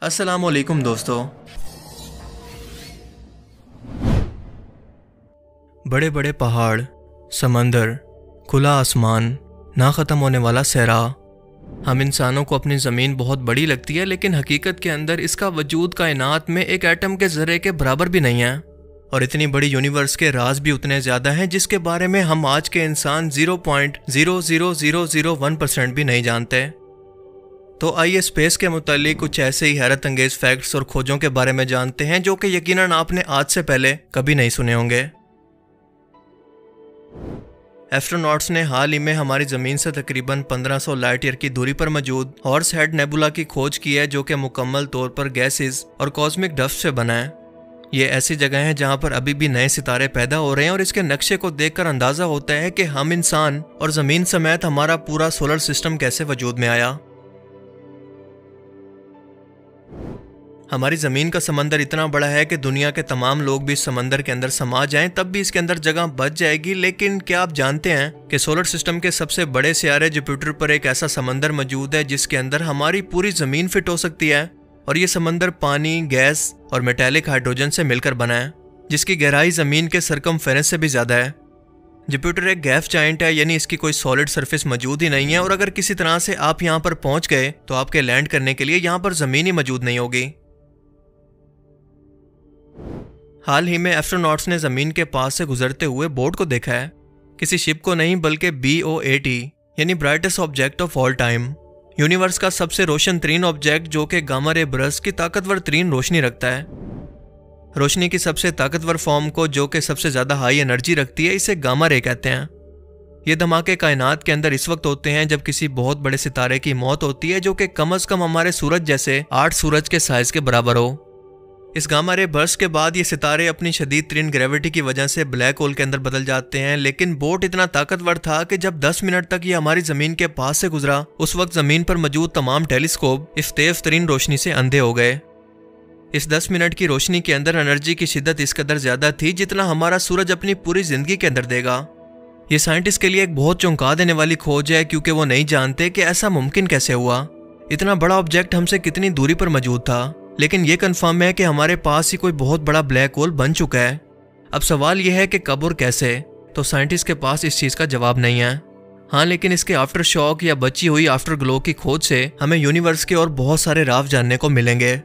अस्सलामुअलैकुम दोस्तों। बड़े बड़े पहाड़, समंदर, खुला आसमान, ना ख़त्म होने वाला सहरा। हम इंसानों को अपनी ज़मीन बहुत बड़ी लगती है, लेकिन हकीकत के अंदर इसका वजूद कायनात में एक एटम के ज़र्रे के बराबर भी नहीं है। और इतनी बड़ी यूनिवर्स के राज भी उतने ज़्यादा हैं जिसके बारे में हम आज के इंसान 0.00001% भी नहीं जानते। तो आइए स्पेस के मुतालिक कुछ ऐसे ही हैरत अंगेज फैक्ट्स और खोजों के बारे में जानते हैं जो कि यकीनन आपने आज से पहले कभी नहीं सुने होंगे। एस्ट्रोनॉट्स ने हाल ही में हमारी ज़मीन से तकरीबन 1500 लाइट ईयर की दूरी पर मौजूद हॉर्स हेड नेबुला की खोज की है, जो कि मुकम्मल तौर पर गैसेस और कॉस्मिक डस्ट से बना है। ये ऐसी जगह है जहाँ पर अभी भी नए सितारे पैदा हो रहे हैं और इसके नक्शे को देखकर अंदाज़ा होता है कि हम इंसान और ज़मीन समेत हमारा पूरा सोलर सिस्टम कैसे वजूद में आया। हमारी ज़मीन का समंदर इतना बड़ा है कि दुनिया के तमाम लोग भी इस समंदर के अंदर समा जाएं तब भी इसके अंदर जगह बच जाएगी। लेकिन क्या आप जानते हैं कि सोलर सिस्टम के सबसे बड़े सियारे जुपिटर पर एक ऐसा समंदर मौजूद है जिसके अंदर हमारी पूरी ज़मीन फिट हो सकती है। और ये समंदर पानी, गैस और मेटालिक हाइड्रोजन से मिलकर बना है, जिसकी गहराई ज़मीन के सरकमफेरेंस से भी ज़्यादा है। जुपिटर एक गैस जायंट है, यानी इसकी कोई सॉलिड सरफेस मौजूद ही नहीं है। और अगर किसी तरह से आप यहाँ पर पहुँच गए तो आपके लैंड करने के लिए यहाँ पर ज़मीन ही मौजूद नहीं होगी। हाल ही में एस्ट्रोनॉट्स ने ज़मीन के पास से गुजरते हुए बोट को देखा है, किसी शिप को नहीं बल्कि BOAT यानी brightest object of all time, universe का सबसे रोशन तरीन ऑब्जेक्ट जो कि गामा रे बर्स्ट की ताकतवर तरीन रोशनी रखता है। रोशनी की सबसे ताकतवर फॉर्म को, जो कि सबसे ज़्यादा हाई एनर्जी रखती है, इसे गामा रे कहते हैं। ये धमाके कायनात के अंदर इस वक्त होते हैं जब किसी बहुत बड़े सितारे की मौत होती है जो कि कम अज़ कम हमारे सूरज जैसे 8 सूरज के साइज के बराबर हो। इस गामा रे बर्स्ट के बाद ये सितारे अपनी शदीद तरीन ग्रेविटी की वजह से ब्लैक होल के अंदर बदल जाते हैं। लेकिन बोट इतना ताकतवर था कि जब 10 मिनट तक ये हमारी ज़मीन के पास से गुजरा, उस वक्त ज़मीन पर मौजूद तमाम टेलीस्कोप इस तेज तरीन रोशनी से अंधे हो गए। इस 10 मिनट की रोशनी के अंदर एनर्जी की शिद्दत इस कदर ज़्यादा थी जितना हमारा सूरज अपनी पूरी ज़िंदगी के अंदर देगा। ये साइंटिस्ट के लिए एक बहुत चौंका देने वाली खोज है, क्योंकि वो नहीं जानते कि ऐसा मुमकिन कैसे हुआ। इतना बड़ा ऑब्जेक्ट हमसे कितनी दूरी पर मौजूद था, लेकिन ये कंफर्म है कि हमारे पास ही कोई बहुत बड़ा ब्लैक होल बन चुका है। अब सवाल यह है कि कब और कैसे, तो साइंटिस्ट के पास इस चीज़ का जवाब नहीं है। हाँ, लेकिन इसके आफ्टर शॉक या बची हुई आफ्टर ग्लो की खोज से हमें यूनिवर्स के और बहुत सारे राज जानने को मिलेंगे।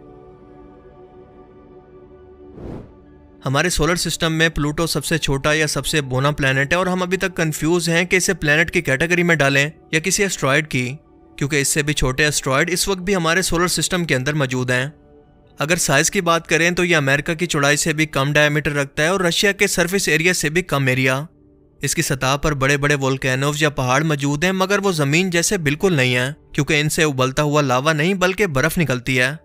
हमारे सोलर सिस्टम में प्लूटो सबसे छोटा या सबसे बोना प्लैनेट है और हम अभी तक कंफ्यूज हैं कि इसे प्लैनेट की कैटेगरी में डालें या किसी एस्ट्रॉयड की, क्योंकि इससे भी छोटे एस्ट्रॉयड इस वक्त भी हमारे सोलर सिस्टम के अंदर मौजूद हैं। अगर साइज की बात करें तो ये अमेरिका की चौड़ाई से भी कम डायमीटर रखता है और रशिया के सरफेस एरिया से भी कम एरिया। इसकी सतह पर बड़े बड़े वोल्केनोज या पहाड़ मौजूद हैं, मगर वो ज़मीन जैसे बिल्कुल नहीं है, क्योंकि इनसे उबलता हुआ लावा नहीं बल्कि बर्फ़ निकलती है।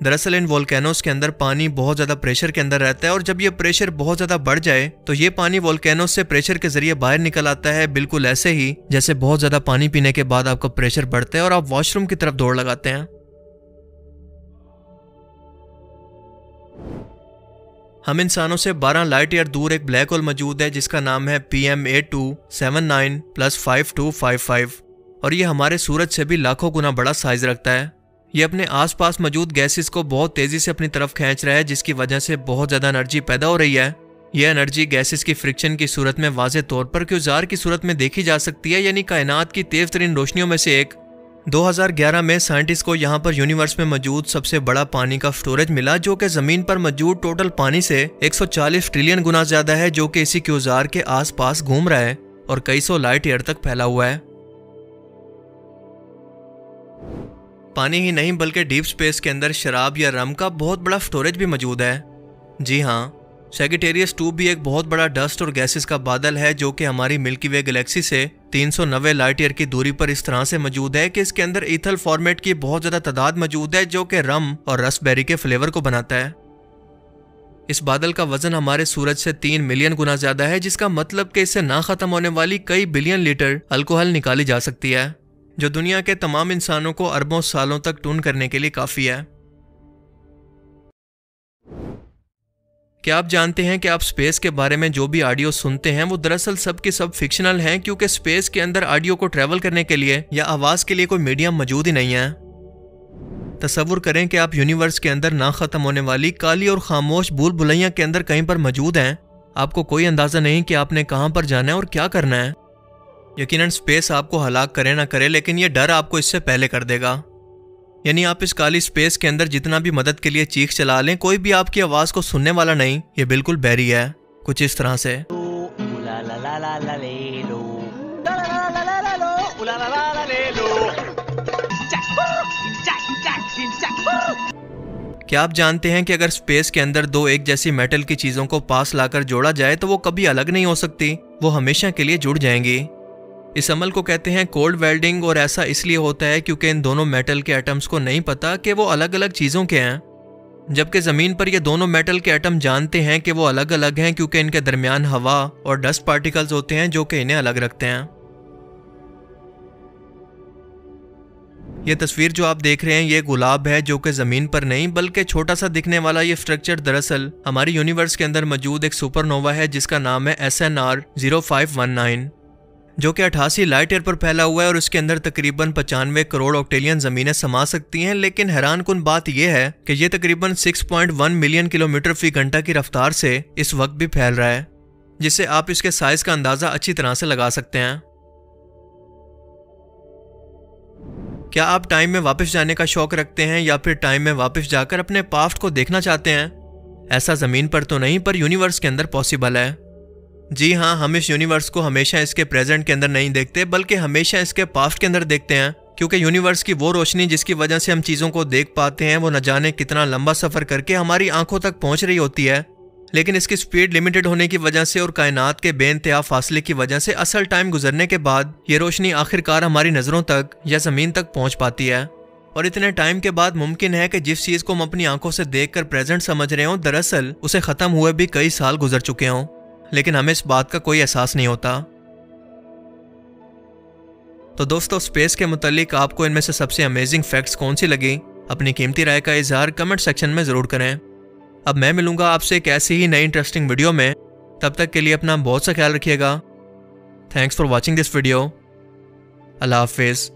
दरअसल इन वोल्केनोज के अंदर पानी बहुत ज़्यादा प्रेशर के अंदर रहता है और जब ये प्रेशर बहुत ज़्यादा बढ़ जाए तो ये पानी वोल्केनोज से प्रेशर के जरिए बाहर निकल आता है, बिल्कुल ऐसे ही जैसे बहुत ज़्यादा पानी पीने के बाद आपका प्रेशर बढ़ता है और आप वॉशरूम की तरफ दौड़ लगाते हैं। हम इंसानों से 12 लाइट ईयर दूर एक ब्लैक होल मौजूद है जिसका नाम है PM8279+5255 और ये हमारे सूरज से भी लाखों गुना बड़ा साइज रखता है। ये अपने आसपास मौजूद गैसेस को बहुत तेज़ी से अपनी तरफ खींच रहा है, जिसकी वजह से बहुत ज़्यादा एनर्जी पैदा हो रही है। यह एनर्जी गैसेस की फ्रिक्शन की सूरत में वाज़े तौर पर क्यूजार की सूरत में देखी जा सकती है, यानी कायनात की तेज़ तरीन रोशनियों में से एक। 2011 में साइंटिस्ट को यहाँ पर यूनिवर्स में मौजूद सबसे बड़ा पानी का स्टोरेज मिला, जो कि ज़मीन पर मौजूद टोटल पानी से 140 ट्रिलियन गुना ज़्यादा है, जो कि इसी क्यूजार के आसपास घूम रहा है और कई सौ लाइट ईयर तक फैला हुआ है। पानी ही नहीं बल्कि डीप स्पेस के अंदर शराब या रम का बहुत बड़ा स्टोरेज भी मौजूद है। जी हाँ, सैजिटेरियस 2 भी एक बहुत बड़ा डस्ट और गैसेस का बादल है, जो कि हमारी मिल्की वे गैलेक्सी से 390 लाइट ईयर की दूरी पर इस तरह से मौजूद है कि इसके अंदर ईथल फॉर्मेट की बहुत ज़्यादा तादाद मौजूद है, जो कि रम और रसबेरी के फ्लेवर को बनाता है। इस बादल का वजन हमारे सूरज से 3 मिलियन गुना ज़्यादा है, जिसका मतलब कि इससे ना ख़त्म होने वाली कई बिलियन लीटर अल्कोहल निकाली जा सकती है, जो दुनिया के तमाम इंसानों को अरबों सालों तक टून करने के लिए काफ़ी है। क्या आप जानते हैं कि आप स्पेस के बारे में जो भी ऑडियो सुनते हैं वो दरअसल सब के सब फिक्शनल हैं, क्योंकि स्पेस के अंदर ऑडियो को ट्रैवल करने के लिए या आवाज़ के लिए कोई मीडियम मौजूद ही नहीं है। तसव्वुर करें कि आप यूनिवर्स के अंदर ना ख़त्म होने वाली काली और खामोश भूल भुलैया के अंदर कहीं पर मौजूद हैं। आपको कोई अंदाज़ा नहीं कि आपने कहाँ पर जाना है और क्या करना है। यकीनन स्पेस आपको हलाक करे ना करे, लेकिन यह डर आपको इससे पहले कर देगा। यानी आप इस काली स्पेस के अंदर जितना भी मदद के लिए चीख चला लें, कोई भी आपकी आवाज़ को सुनने वाला नहीं। ये बिल्कुल बैरी है, कुछ इस तरह से। क्या आप जानते हैं कि अगर स्पेस के अंदर दो एक जैसी मेटल की चीज़ों को पास लाकर जोड़ा जाए तो वो कभी अलग नहीं हो सकती, वो हमेशा के लिए जुड़ जाएंगी। इस अमल को कहते हैं कोल्ड वेल्डिंग, और ऐसा इसलिए होता है क्योंकि इन दोनों मेटल के एटम्स को नहीं पता कि वो अलग अलग चीज़ों के हैं, जबकि ज़मीन पर ये दोनों मेटल के एटम जानते हैं कि वो अलग अलग हैं क्योंकि इनके दरमियान हवा और डस्ट पार्टिकल्स होते हैं जो कि इन्हें अलग रखते हैं। ये तस्वीर जो आप देख रहे हैं ये गुलाब है, जो कि ज़मीन पर नहीं बल्कि छोटा सा दिखने वाला ये स्ट्रक्चर दरअसल हमारी यूनिवर्स के अंदर मौजूद एक सुपरनोवा है जिसका नाम है SNR 0519, जो कि 88 लाइट ईयर पर फैला हुआ है और उसके अंदर तकरीबन 95 करोड़ ऑक्टेलियन ज़मीनें समा सकती हैं। लेकिन हैरानकुन बात यह है कि यह तकरीबन 6.1 मिलियन किलोमीटर फी घंटा की रफ्तार से इस वक्त भी फैल रहा है, जिससे आप इसके साइज़ का अंदाज़ा अच्छी तरह से लगा सकते हैं। क्या आप टाइम में वापस जाने का शौक रखते हैं या फिर टाइम में वापस जाकर अपने पास्ट को देखना चाहते हैं? ऐसा ज़मीन पर तो नहीं, पर यूनिवर्स के अंदर पॉसिबल है। जी हाँ, हम इस यूनिवर्स को हमेशा इसके प्रेजेंट के अंदर नहीं देखते बल्कि हमेशा इसके पास्ट के अंदर देखते हैं, क्योंकि यूनिवर्स की वो रोशनी जिसकी वजह से हम चीज़ों को देख पाते हैं वो न जाने कितना लंबा सफ़र करके हमारी आंखों तक पहुँच रही होती है। लेकिन इसकी स्पीड लिमिटेड होने की वजह से और कायनात के बेइंतहा फासले की वजह से असल टाइम गुजरने के बाद ये रोशनी आखिरकार हमारी नज़रों तक या ज़मीन तक पहुँच पाती है। और इतने टाइम के बाद मुमकिन है कि जिस चीज़ को हम अपनी आंखों से देखकर प्रेजेंट समझ रहे हों दरअसल उसे ख़त्म हुए भी कई साल गुजर चुके हों, लेकिन हमें इस बात का कोई एहसास नहीं होता। तो दोस्तों, स्पेस के मुतालिक आपको इनमें से सबसे अमेजिंग फैक्ट्स कौन सी लगी? अपनी कीमती राय का इजहार कमेंट सेक्शन में ज़रूर करें। अब मैं मिलूंगा आपसे एक ऐसी ही नई इंटरेस्टिंग वीडियो में। तब तक के लिए अपना बहुत सा ख्याल रखिएगा। Thanks for watching this video. अल्लाह हाफिज़।